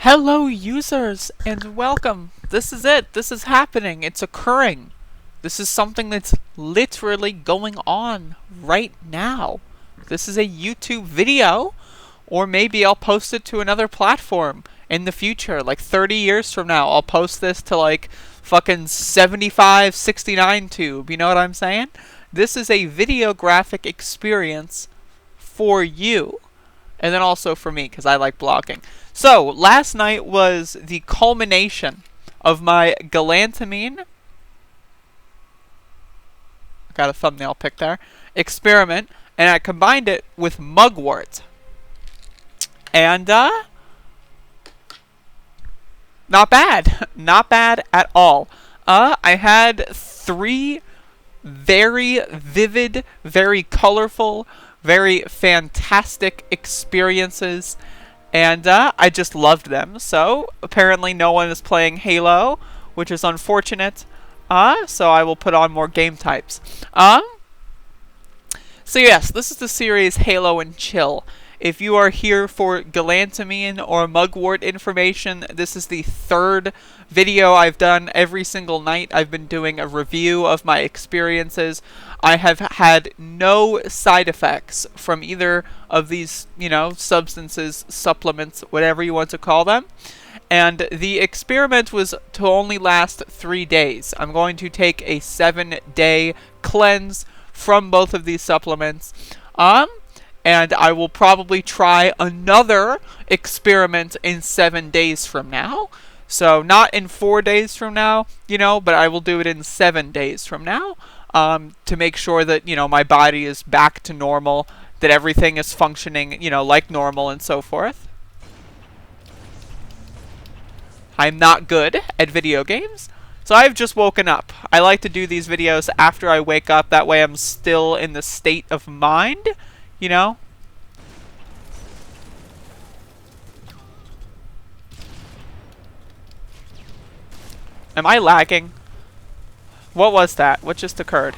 Hello users and welcome. This is it. This is happening. It's occurring. This is something that's literally going on right now. This is a YouTube video, or maybe I'll post it to another platform in the future, like 30 years from now. I'll post this to like fucking 75, 69 tube. You know what I'm saying? This is a video graphic experience for you. And then also for me, because I like blogging. So, last night was the culmination of my Galantamine, I got a thumbnail pic there, experiment, and I combined it with Mugwort. And, not bad. Not bad at all. I had 3 very vivid, very colorful, very fantastic experiences, and I just loved them. So apparently no one is playing Halo, which is unfortunate. So I will put on more game types. So yes, this is the series Halo and Chill. If you are here for Galantamine or Mugwort information, this is the 3rd video I've done. Every single night I've been doing a review of my experiences. I have had no side effects from either of these, substances, supplements, whatever you want to call them. And the experiment was to only last 3 days. I'm going to take a 7-day cleanse from both of these supplements. And I will probably try another experiment in 7 days from now. So not in 4 days from now, but I will do it in 7 days from now, to make sure that, my body is back to normal, that everything is functioning, like normal and so forth. I'm not good at video games, so I've just woken up. I like to do these videos after I wake up, that way I'm still in the state of mind. Am I lagging? What was that? What just occurred?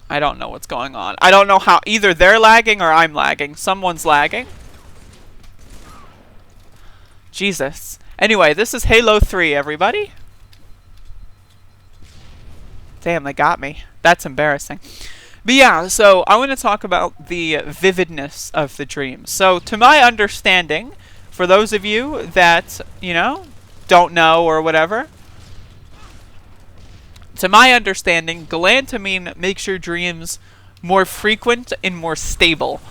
I don't know what's going on. I don't know how either they're lagging or I'm lagging. Someone's lagging. Jesus. Anyway, this is Halo 3, everybody. Damn, they got me. That's embarrassing. But yeah, so I want to talk about the vividness of the dreams. So, to my understanding, for those of you that, don't know or whatever, to my understanding, Galantamine makes your dreams more frequent and more stable.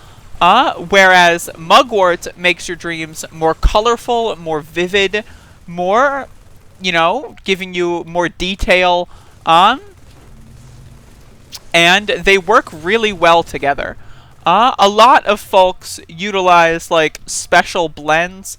Whereas Mugwort makes your dreams more colorful, more vivid, more, giving you more detail. And they work really well together. A lot of folks utilize like special blends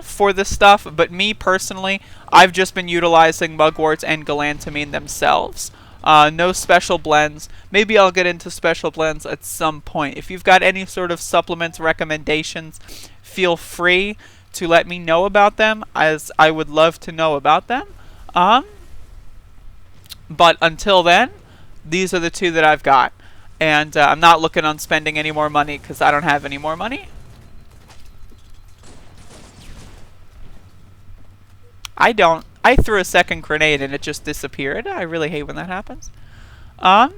for this stuff, but me personally, I've just been utilizing Mugwort and Galantamine themselves. No special blends. Maybe I'll get into special blends at some point. If you've got any sort of supplement recommendations, feel free to let me know about them, as I would love to know about them. But until then, these are the 2 that I've got. And I'm not looking on spending any more money because I don't have any more money. I threw a second grenade and it just disappeared. I really hate when that happens. Now,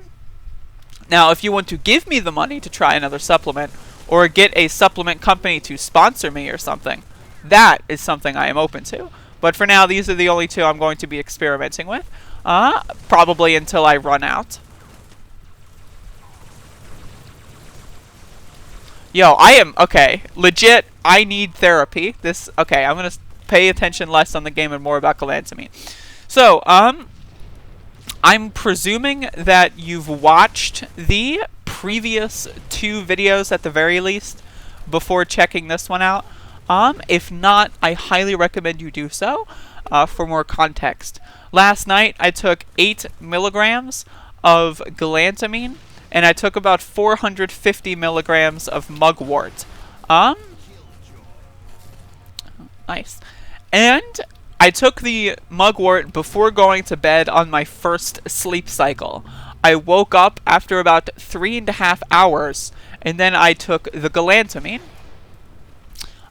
if you want to give me the money to try another supplement, or get a supplement company to sponsor me or something, that is something I am open to. But for now, these are the only 2 I'm going to be experimenting with. Probably until I run out. Yo, okay, legit, I need therapy. Okay, I'm gonna pay attention less on the game and more about Galantamine. So, I'm presuming that you've watched the previous 2 videos at the very least before checking this one out. If not, I highly recommend you do so, for more context. Last night, I took 8 milligrams of Galantamine, and I took about 450 milligrams of Mugwort. Nice. And I took the Mugwort before going to bed on my first sleep cycle. I woke up after about 3.5 hours, and then I took the galantamine.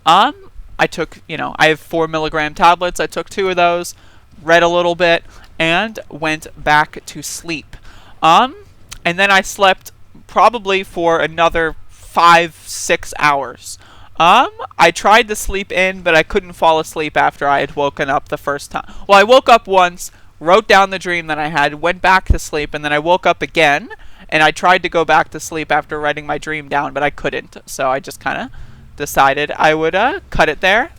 I took, I have 4 milligram tablets. I took 2 of those, read a little bit, and went back to sleep. And then I slept probably for another 5-6 hours. I tried to sleep in, but I couldn't fall asleep after I had woken up the first time. Well, I woke up once, wrote down the dream that I had, went back to sleep, and then I woke up again, and I tried to go back to sleep after writing my dream down, but I couldn't. So I just kind of decided I would cut it there.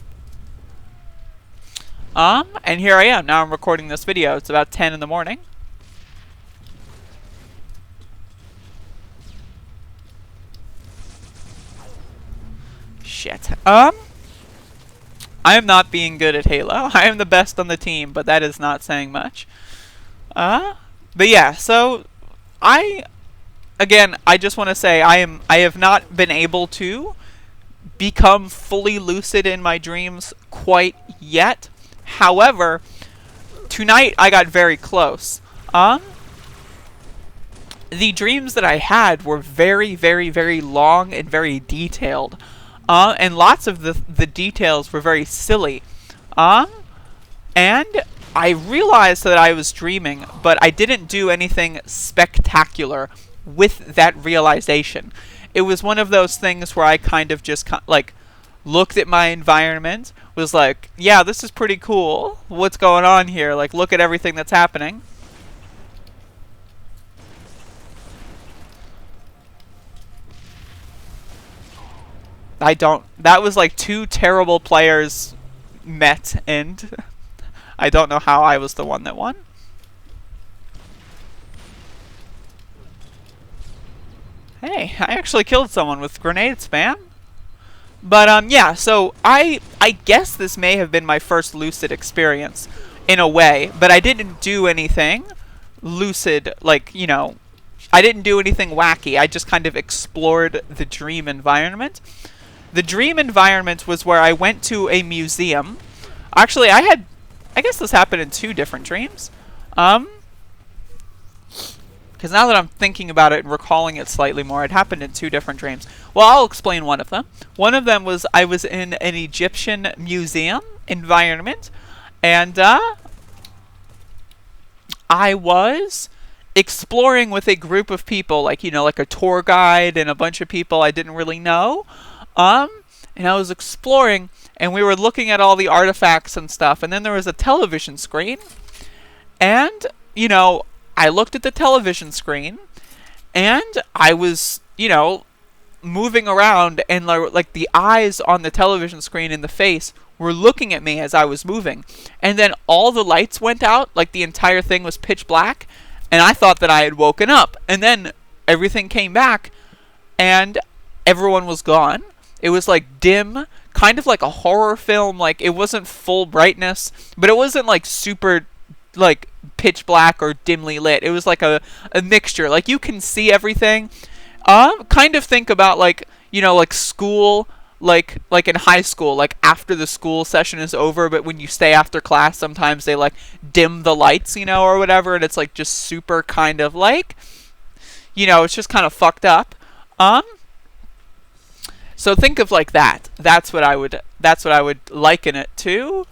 And here I am. Now I'm recording this video. It's about 10 in the morning. Shit. I am not being good at Halo. I am the best on the team, but that is not saying much. But yeah, so again, I just want to say I have not been able to become fully lucid in my dreams quite yet. However, tonight I got very close. The dreams that I had were very, very, very long and very detailed. And lots of the details were very silly. And I realized that I was dreaming, but I didn't do anything spectacular with that realization. It was one of those things where I kind of just looked at my environment, was like, yeah, this is pretty cool. What's going on here? Like, look at everything that's happening. That was like 2 terrible players met, and I don't know how I was the one that won. Hey, I actually killed someone with grenade spam. But, yeah, so I guess this may have been my first lucid experience, in a way, but I didn't do anything lucid, like, I didn't do anything wacky. I just kind of explored the dream environment. The dream environment was where I went to a museum. Actually, I guess this happened in 2 different dreams. Because now that I'm thinking about it and recalling it slightly more, it happened in 2 different dreams. Well, I'll explain one of them. One of them was I was in an Egyptian museum environment, and I was exploring with a group of people, like a tour guide and a bunch of people I didn't really know. And I was exploring, and we were looking at all the artifacts and stuff, and then there was a television screen, and, I looked at the television screen, and I was, moving around, and like the eyes on the television screen in the face were looking at me as I was moving. And then all the lights went out, like the entire thing was pitch black, and I thought that I had woken up. And then everything came back, and everyone was gone. It was like dim, kind of like a horror film. Like, it wasn't full brightness, but it wasn't like super like pitch black or dimly lit. It was like a mixture. Like, you can see everything. Kind of think about like school, like in high school, like after the school session is over, but when you stay after class, sometimes they like dim the lights, or whatever, and it's like just super kind of like, it's just kind of fucked up. So think of like that. That's what I would liken it to.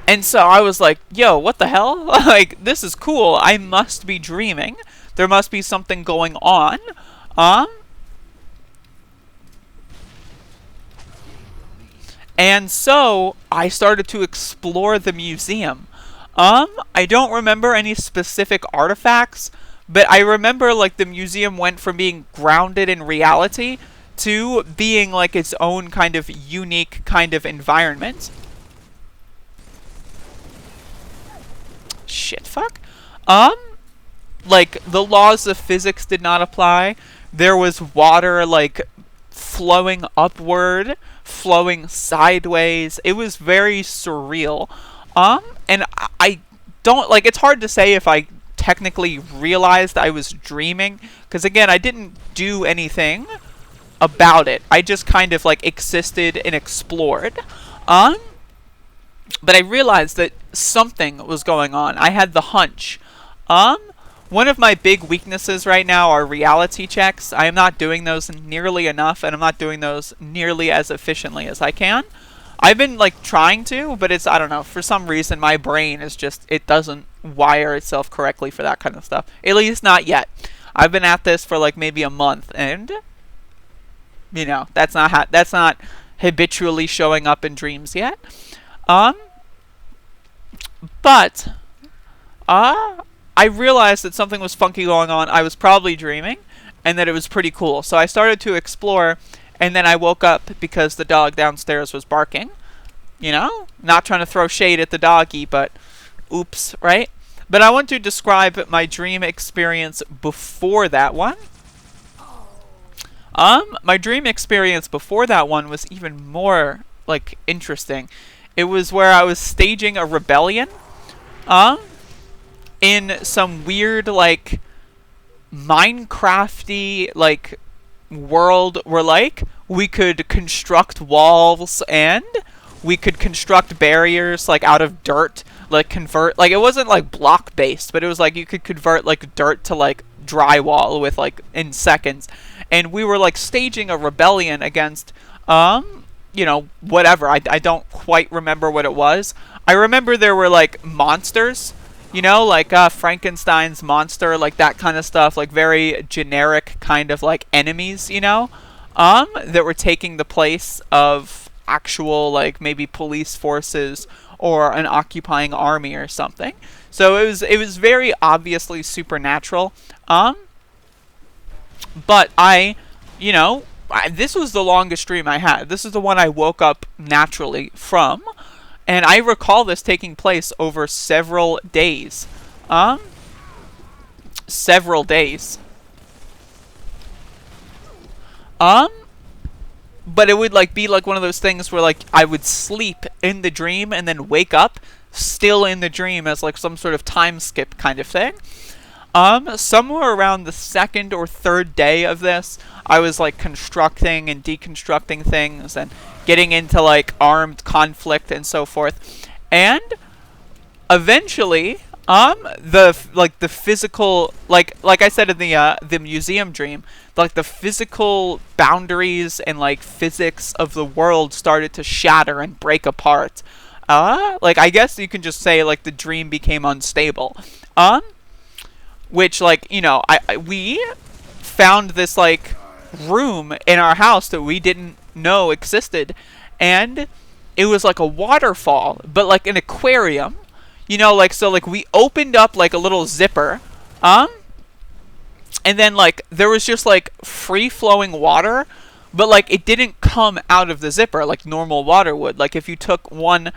And so I was like, yo, what the hell? Like, this is cool. I must be dreaming. There must be something going on. And so I started to explore the museum. I don't remember any specific artifacts, but I remember like the museum went from being grounded in reality to being like its own kind of unique kind of environment. Shit, fuck. Like, the laws of physics did not apply. There was water, like, flowing upward, flowing sideways. It was very surreal. And I don't, like, it's hard to say if I technically realized I was dreaming, because, again, I didn't do anything about it. I just kind of, like, existed and explored. But I realized that something was going on. I had the hunch. one of my big weaknesses right now are reality checks. I am not doing those nearly enough, and I'm not doing those nearly as efficiently as I can. I've been like trying to, but it's, I don't know, for some reason my brain is just, it doesn't wire itself correctly for that kind of stuff. At least not yet. I've been at this for like maybe a month, and you know, that's not habitually showing up in dreams yet. But I realized that something was funky going on. I was probably dreaming, and that it was pretty cool. So I started to explore, and then I woke up because the dog downstairs was barking. You know, not trying to throw shade at the doggy, but oops, right? But I want to describe my dream experience before that one. My dream experience before that one was even more, like, interesting. It was where I was staging a rebellion, in some weird, like, Minecrafty, like, world where, like, we could construct walls and we could construct barriers, like, out of dirt, like, convert, like, it wasn't, like, block-based, but it was, like, you could convert, like, dirt to, like, drywall with, like, in seconds. And we were, like, staging a rebellion against, you know, whatever. I don't quite remember what it was. I remember there were, like, monsters, you know, like, Frankenstein's monster, like, that kind of stuff, like, very generic kind of, like, enemies, you know, that were taking the place of actual, like, maybe police forces or an occupying army or something. So it was very obviously supernatural. But you know, this was the longest dream I had. This is the one I woke up naturally from. And I recall this taking place over several days. Several days. But it would, like, be like one of those things where, like, I would sleep in the dream and then wake up still in the dream as, like, some sort of time skip kind of thing. Somewhere around the second or third day of this, I was, like, constructing and deconstructing things and getting into, like, armed conflict and so forth. And eventually, the physical, like I said in the museum dream, like, the physical boundaries and, like, physics of the world started to shatter and break apart. Like, I guess you can just say, like, the dream became unstable. Which, like, you know, we found this, like, room in our house that we didn't know existed, and it was like a waterfall, but like an aquarium, you know, like, so, like, we opened up, like, a little zipper, and then, like, there was just, like, free-flowing water, but, like, it didn't come out of the zipper like normal water would. Like, if you took one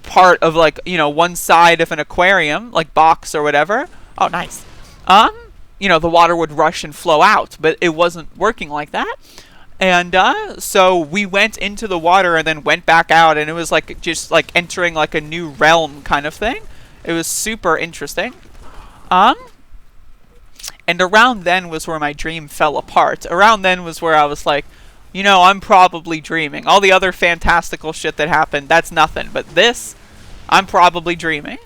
part of, like, you know, one side of an aquarium, like, box or whatever, oh, nice, you know, the water would rush and flow out, but it wasn't working like that. And so we went into the water and then went back out, and it was like just like entering like a new realm kind of thing. It was super interesting. And around then was where my dream fell apart. Around then was where I was like, you know, I'm probably dreaming. All the other fantastical shit that happened, that's nothing. But this, I'm probably dreaming.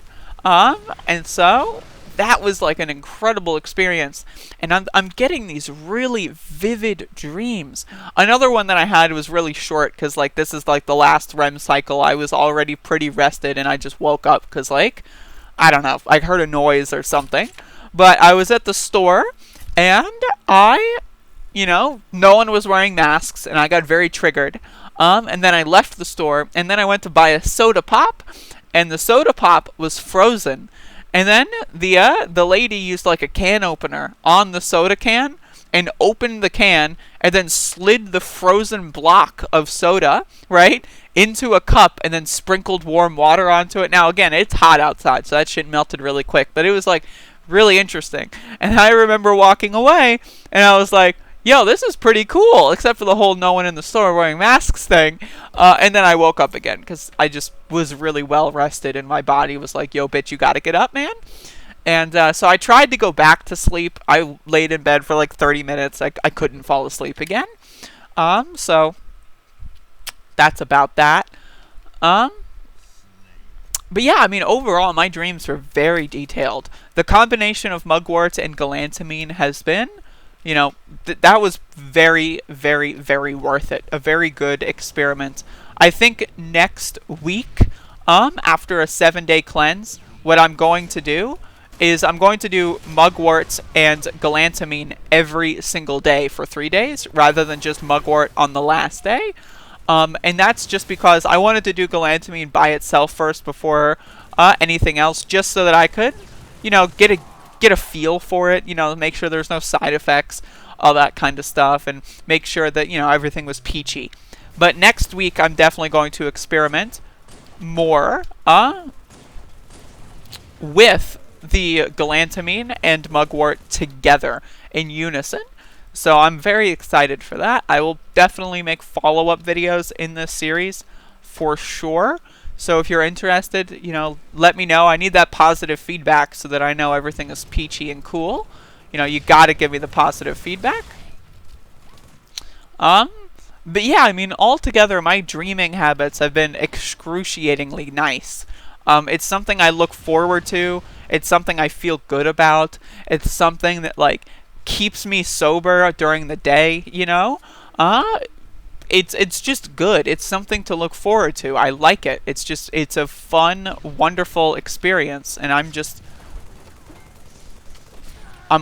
And so that was like an incredible experience, and I'm getting these really vivid dreams. Another one that I had was really short, because, like, this is like the last REM cycle. I was already pretty rested, and I just woke up because, like, I don't know, I heard a noise or something. But I was at the store, and you know, no one was wearing masks, and I got very triggered. And then I left the store, and then I went to buy a soda pop, and the soda pop was frozen. And then the lady used, like, a can opener on the soda can and opened the can and then slid the frozen block of soda, right, into a cup and then sprinkled warm water onto it. Now, again, it's hot outside, so that shit melted really quick. But it was, like, really interesting. And I remember walking away, and I was like, yo, this is pretty cool, except for the whole no one in the store wearing masks thing. And then I woke up again, because I just was really well rested, and my body was like, yo, bitch, you gotta get up, man. And so I tried to go back to sleep. I laid in bed for like 30 minutes. I couldn't fall asleep again. So that's about that. But yeah, I mean, overall, my dreams were very detailed. The combination of Mugwort and Galantamine has been, you know, that was very, very, very worth it. A very good experiment. I think next week, after a 7-day cleanse, what I'm going to do is I'm going to do Mugwort and Galantamine every single day for 3 days, rather than just Mugwort on the last day. And that's just because I wanted to do Galantamine by itself first before anything else, just so that I could, you know, get a feel for it, you know, make sure there's no side effects, all that kind of stuff, and make sure that, you know, everything was peachy. But next week, I'm definitely going to experiment more with the Galantamine and Mugwort together in unison. So I'm very excited for that. I will definitely make follow-up videos in this series for sure. So if you're interested, you know, let me know. I need that positive feedback so that I know everything is peachy and cool. You know, you gotta give me the positive feedback. But yeah, I mean, altogether, my dreaming habits have been excruciatingly nice. It's something I look forward to. It's something I feel good about. It's something that, like, keeps me sober during the day, you know? It's just good. It's something to look forward to. I like it. It's a fun, wonderful experience, and I'm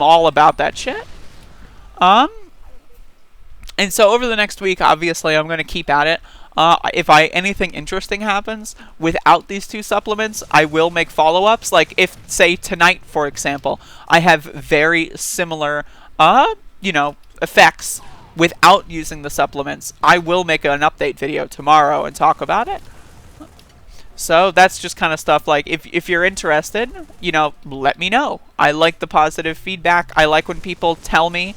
all about that shit. And so over the next week, obviously, I'm going to keep at it. If anything interesting happens without these two supplements, I will make follow-ups. Like if, say, tonight, for example, I have very similar, you know, effects without using the supplements, I will make an update video tomorrow and talk about it. So that's just kind of stuff like, if you're interested, you know, let me know. I like the positive feedback. I like when people tell me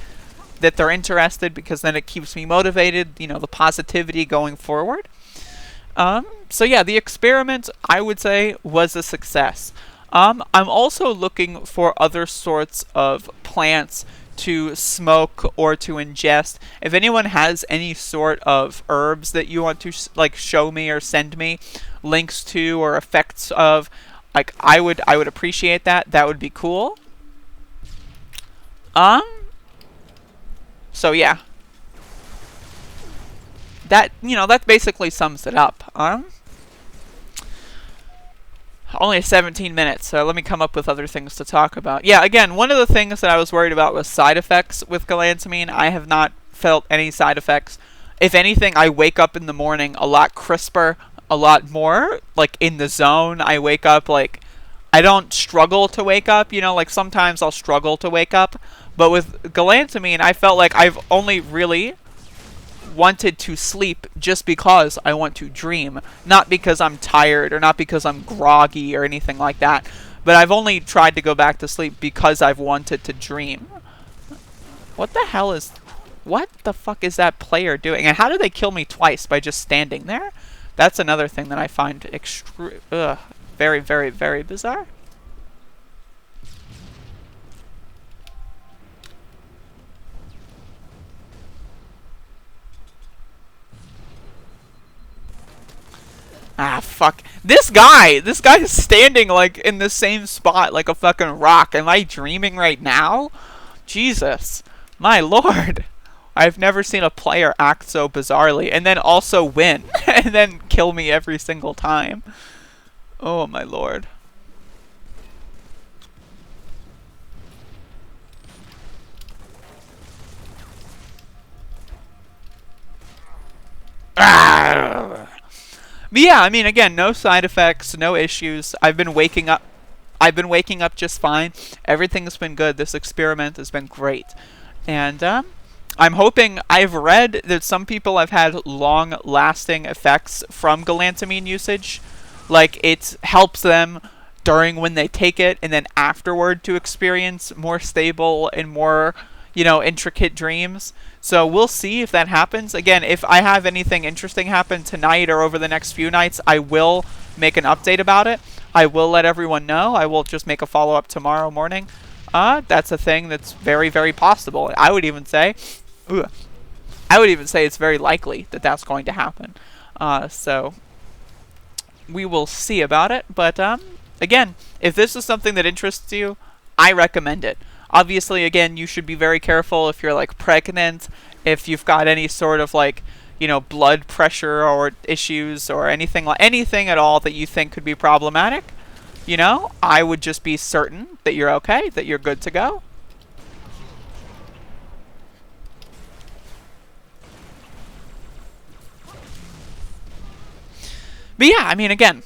that they're interested, because then it keeps me motivated, you know, the positivity going forward. So yeah, the experiment, I would say, was a success. I'm also looking for other sorts of plants to smoke or to ingest. If anyone has any sort of herbs that you want to like show me or send me links to or effects of, like, I would appreciate that. That would be cool. So yeah, that, you know, that basically sums it up. Only 17 minutes, so let me come up with other things to talk about. Yeah, again, one of the things that I was worried about was side effects with Galantamine. I have not felt any side effects. If anything, I wake up in the morning a lot crisper, a lot more, like, in the zone. I wake up, like, I don't struggle to wake up, you know, like, sometimes I'll struggle to wake up. But with Galantamine, I felt like I've only really wanted to sleep just because I want to dream. Not because I'm tired or not because I'm groggy or anything like that. But I've only tried to go back to sleep because I've wanted to dream. What the hell is... What the fuck is that player doing? And how did they kill me twice by just standing there? That's another thing that I find very, very, very bizarre. Ah, fuck. This guy is standing, like, in the same spot like a fucking rock. Am I dreaming right now? Jesus. My lord. I've never seen a player act so bizarrely. And then also win. And then kill me every single time. Oh, my lord. Ah! But yeah, I mean, again, no side effects, no issues. I've been waking up just fine. Everything's been good. This experiment has been great. And I'm hoping, I've read that some people have had long-lasting effects from Galantamine usage. Like, it helps them during when they take it, and then afterward to experience more stable and more, you know, intricate dreams. So we'll see if that happens. Again, if I have anything interesting happen tonight or over the next few nights, I will make an update about it. I will let everyone know. I will just make a follow-up tomorrow morning. That's a thing that's very, very possible. I would even say it's very likely that that's going to happen. So we will see about it. But again, if this is something that interests you, I recommend it. Obviously, again, you should be very careful if you're like pregnant, if you've got any sort of like, you know, blood pressure or issues or anything at all that you think could be problematic. You know, I would just be certain that you're okay, that you're good to go. But yeah, I mean, again,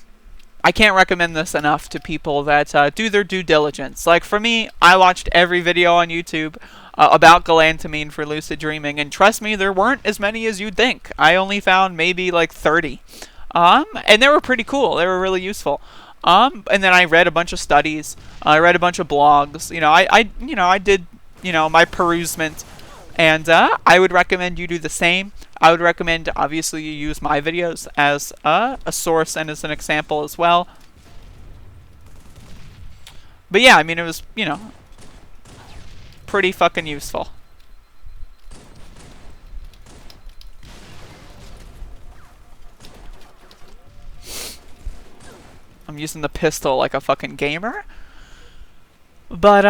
I can't recommend this enough to people that do their due diligence. Like for me, I watched every video on YouTube about galantamine for lucid dreaming, and trust me, there weren't as many as you'd think. I only found maybe like 30. And they were pretty cool. They were really useful. And then I read a bunch of studies. I read a bunch of blogs. You know, I did, you know, my perusement, and I would recommend you do the same. I would recommend, obviously, you use my videos as a source and as an example as well. But yeah, I mean, it was, you know, pretty fucking useful. I'm using the pistol like a fucking gamer. But,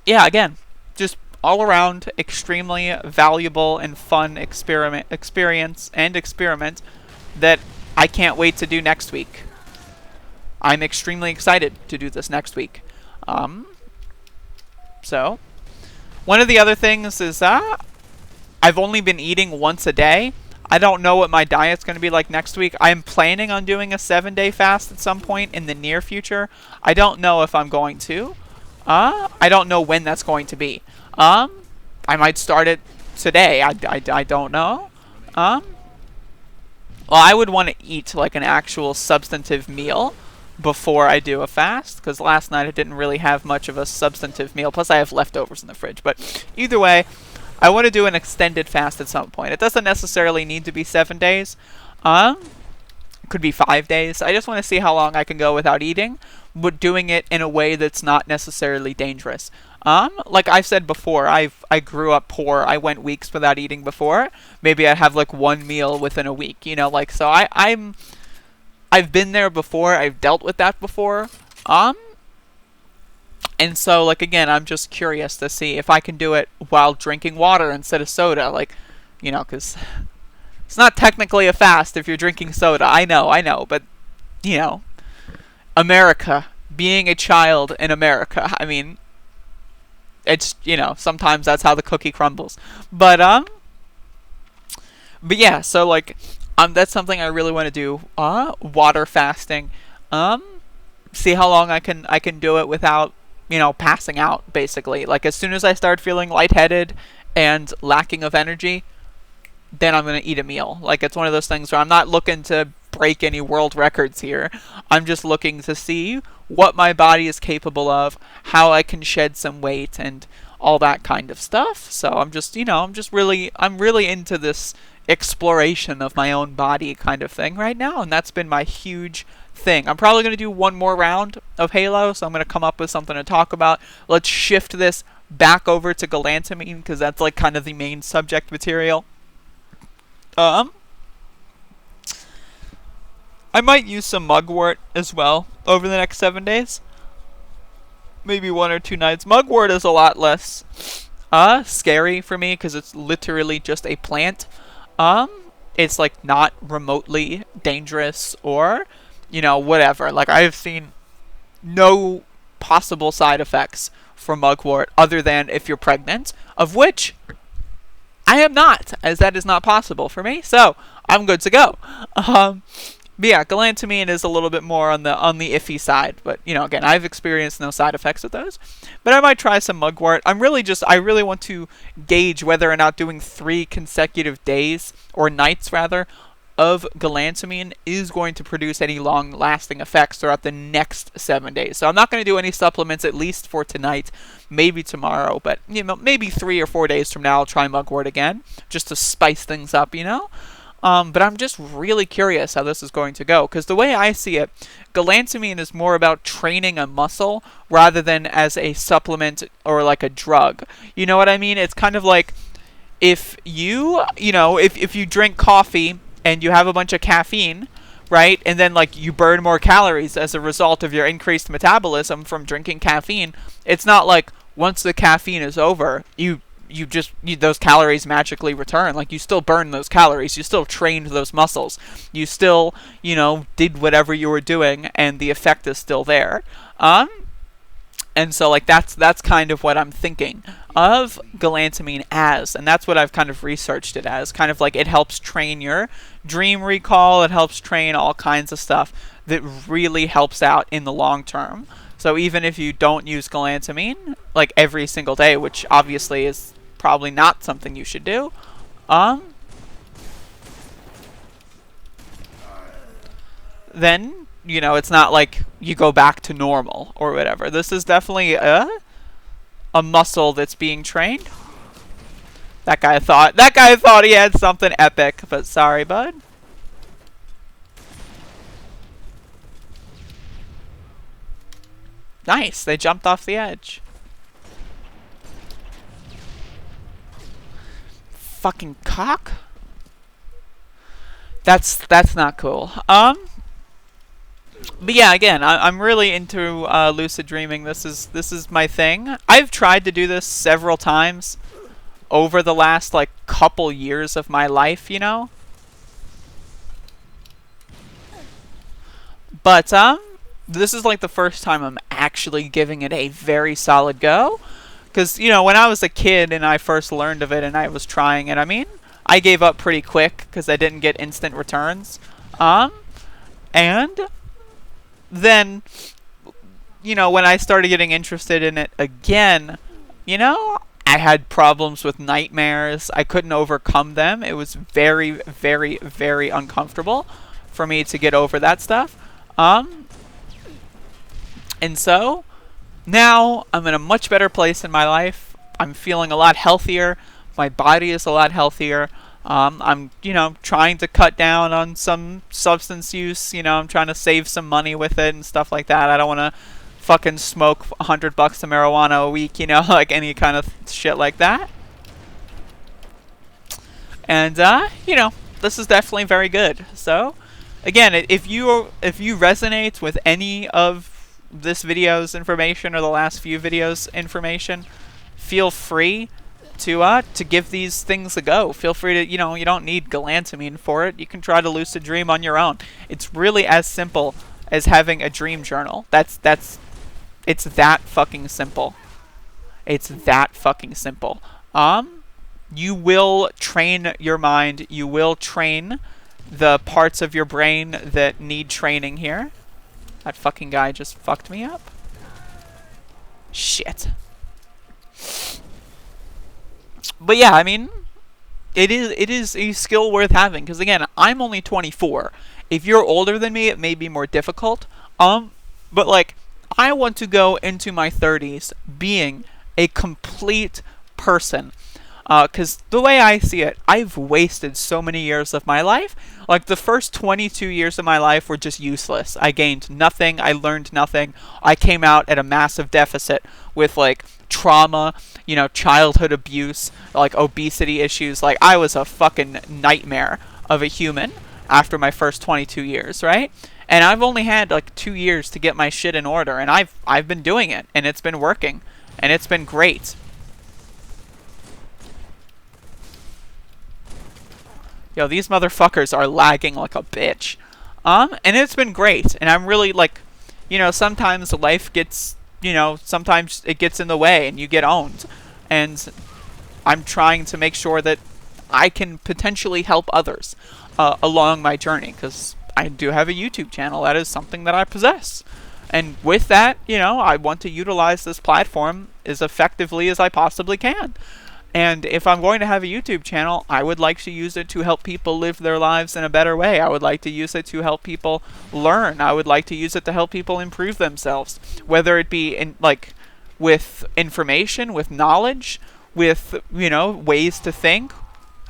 yeah, again, just all around extremely valuable and fun experience that I can't wait to do next week. I'm extremely excited to do this next week. So, one of the other things is I've only been eating once a day. I don't know what my diet's going to be like next week. I'm planning on doing a 7-day fast at some point in the near future. I don't know if I'm going to. I don't know when that's going to be. I might start it today. I don't know. Well, I would want to eat like an actual substantive meal before I do a fast, because last night I didn't really have much of a substantive meal. Plus, I have leftovers in the fridge. But either way, I want to do an extended fast at some point. It doesn't necessarily need to be 7 days. Could be 5 days. I just want to see how long I can go without eating, but doing it in a way that's not necessarily dangerous. Like I've said before, I grew up poor. I went weeks without eating before. Maybe I'd have like one meal within a week, you know, like, so I've been there before. I've dealt with that before. And so, like, again, I'm just curious to see if I can do it while drinking water instead of soda, like, you know, because it's not technically a fast if you're drinking soda. I know, but, you know, America, being a child in America, I mean, it's, you know, sometimes that's how the cookie crumbles. But yeah, so, like, that's something I really want to do, water fasting, see how long I can do it without, you know, passing out, basically. Like, as soon as I start feeling lightheaded and lacking of energy, then I'm going to eat a meal. Like, it's one of those things where I'm not looking to break any world records here. I'm just looking to see what my body is capable of, how I can shed some weight, and all that kind of stuff. So I'm just, you know, I'm really into this exploration of my own body kind of thing right now, and that's been my huge thing. I'm probably going to do one more round of Halo, so I'm going to come up with something to talk about. Let's shift this back over to galantamine, because that's like kind of the main subject material. I might use some mugwort as well over the next 7 days. Maybe 1 or 2 nights. Mugwort is a lot less scary for me, because it's literally just a plant. It's like not remotely dangerous or, you know, whatever. Like, I have seen no possible side effects for mugwort other than if you're pregnant, of which I am not, as that is not possible for me. So I'm good to go. But yeah, galantamine is a little bit more on the iffy side, but, you know, again, I've experienced no side effects with those. But I might try some mugwort. I really want to gauge whether or not doing 3 consecutive days, or nights rather, of galantamine is going to produce any long-lasting effects throughout the next 7 days. So I'm not going to do any supplements, at least for tonight, maybe tomorrow, but, you know, maybe 3 or 4 days from now I'll try mugwort again, just to spice things up, you know? But I'm just really curious how this is going to go, because the way I see it, galantamine is more about training a muscle rather than as a supplement or like a drug. You know what I mean? It's kind of like if you drink coffee and you have a bunch of caffeine, right? And then like you burn more calories as a result of your increased metabolism from drinking caffeine. It's not like once the caffeine is over, those calories magically return. Like, you still burn those calories, you still trained those muscles, you still, did whatever you were doing, and the effect is still there. And so, like, that's kind of what I'm thinking of galantamine as, and that's what I've kind of researched it as. Kind of like, it helps train your dream recall, it helps train all kinds of stuff that really helps out in the long term. So even if you don't use galantamine, like, every single day, which obviously is probably not something you should do, then, it's not like you go back to normal or whatever. This is definitely a muscle that's being trained. That guy thought he had something epic, but sorry, bud. Nice, they jumped off the edge. Fucking cock? That's not cool. But yeah, again, I'm really into lucid dreaming. This is my thing. I've tried to do this several times over the last like couple years of my life, But this is like the first time I'm actually giving it a very solid go. Because, when I was a kid and I first learned of it and I was trying it, I gave up pretty quick because I didn't get instant returns. And then, when I started getting interested in it again, I had problems with nightmares. I couldn't overcome them. It was very, very, very uncomfortable for me to get over that stuff. And so, now I'm in a much better place in my life. I'm feeling a lot healthier. My body is a lot healthier. I'm, trying to cut down on some substance use. I'm trying to save some money with it and stuff like that. I don't want to fucking smoke $100 of marijuana a week, like any kind of shit like that. And, this is definitely very good. So, again, if you resonate with any of this video's information or the last few videos' information, feel free to give these things a go. Feel free to, you don't need galantamine for it. You can try to lucid dream on your own. It's really as simple as having a dream journal. It's that fucking simple. It's that fucking simple. You will train your mind. You will train the parts of your brain that need training here. That fucking guy just fucked me up. Shit. But yeah, it is a skill worth having. Because again, I'm only 24. If you're older than me, it may be more difficult. But like, I want to go into my 30s being a complete person. Because the way I see it, I've wasted so many years of my life. Like, the first 22 years of my life were just useless. I gained nothing. I learned nothing. I came out at a massive deficit with, like, trauma, childhood abuse, like, obesity issues. Like, I was a fucking nightmare of a human after my first 22 years, right? And I've only had, like, 2 years to get my shit in order. And I've been doing it. And it's been working. And it's been great. Yo, these motherfuckers are lagging like a bitch. And it's been great. And I'm really, like, sometimes life gets, sometimes it gets in the way and you get owned. And I'm trying to make sure that I can potentially help others along my journey. Because I do have a YouTube channel. That is something that I possess. And with that, I want to utilize this platform as effectively as I possibly can. And if I'm going to have a YouTube channel, I would like to use it to help people live their lives in a better way. I would like to use it to help people learn. I would like to use it to help people improve themselves. Whether it be in, like, with information, with knowledge, with, ways to think.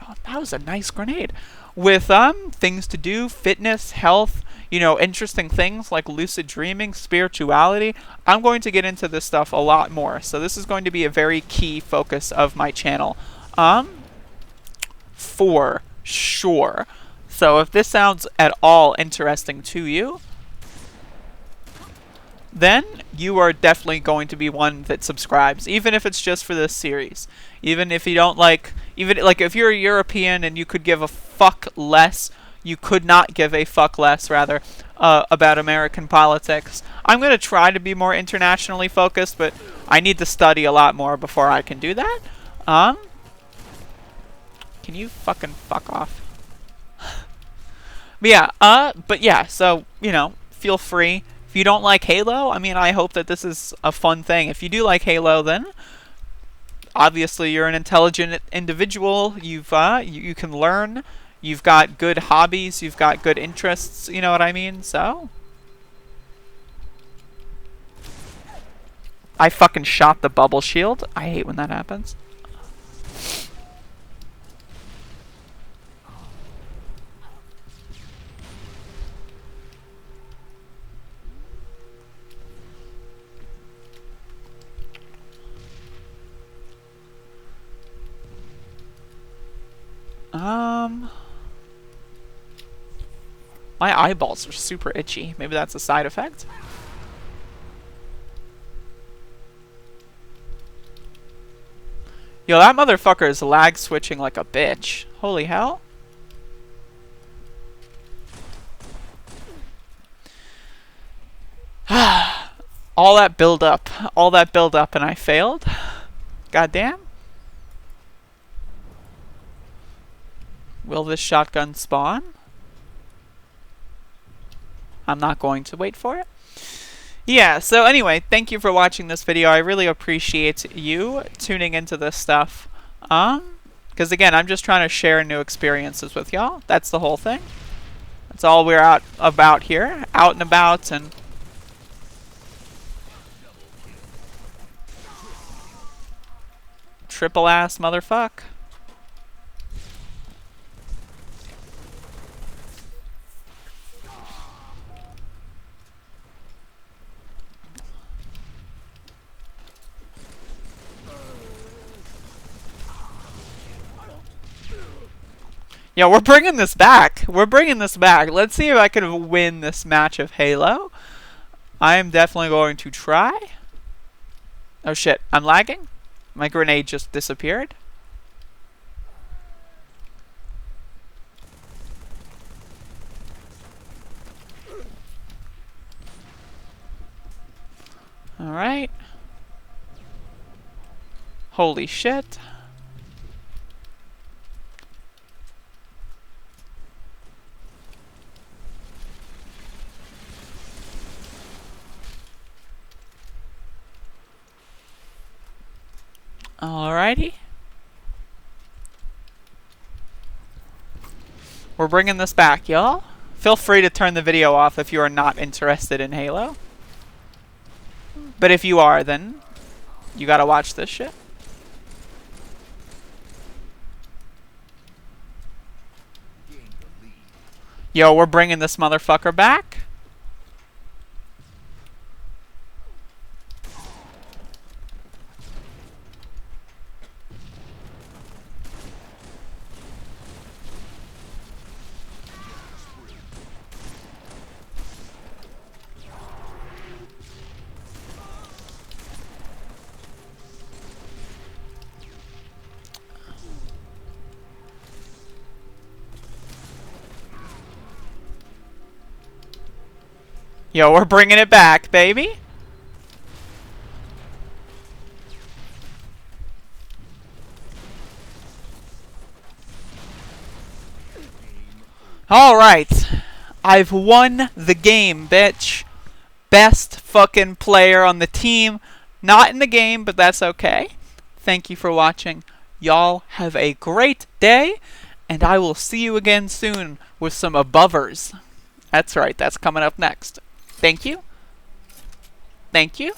Oh, that was a nice grenade. With things to do, fitness, health, interesting things like lucid dreaming, spirituality. I'm going to get into this stuff a lot more. So this is going to be a very key focus of my channel. For sure. So if this sounds at all interesting to you, then you are definitely going to be one that subscribes, even if it's just for this series. Even if you don't like, even like if you're a European and you could give a fuck less, you could not give a fuck less, rather, about American politics. I'm going to try to be more internationally focused, but I need to study a lot more before I can do that. Can you fucking fuck off? But yeah, so, you know, feel free. If you don't like Halo, I mean, I hope that this is a fun thing. If you do like Halo, then obviously you're an intelligent individual. You can learn. You've got good hobbies. You've got good interests. You know what I mean? So I fucking shot the bubble shield. I hate when that happens. My eyeballs are super itchy. Maybe that's a side effect. Yo, that motherfucker is lag switching like a bitch. Holy hell. All that build up, and I failed. Goddamn. Will this shotgun spawn? I'm not going to wait for it. Yeah, so anyway, thank you for watching this video. I really appreciate you tuning into this stuff. Because again, I'm just trying to share new experiences with y'all. That's the whole thing. That's all we're out about here. Out and about and... triple ass motherfuck. Yeah, we're bringing this back. We're bringing this back. Let's see if I can win this match of Halo. I am definitely going to try. Oh shit, I'm lagging? My grenade just disappeared. Alright. Holy shit. Alrighty. We're bringing this back, y'all. Feel free to turn the video off if you are not interested in Halo. But if you are, then you gotta watch this shit. Yo, we're bringing this motherfucker back. Yo, we're bringing it back, baby. Alright. I've won the game, bitch. Best fucking player on the team. Not in the game, but that's okay. Thank you for watching. Y'all have a great day, and I will see you again soon with some abovers. That's right, that's coming up next. Thank you. Thank you.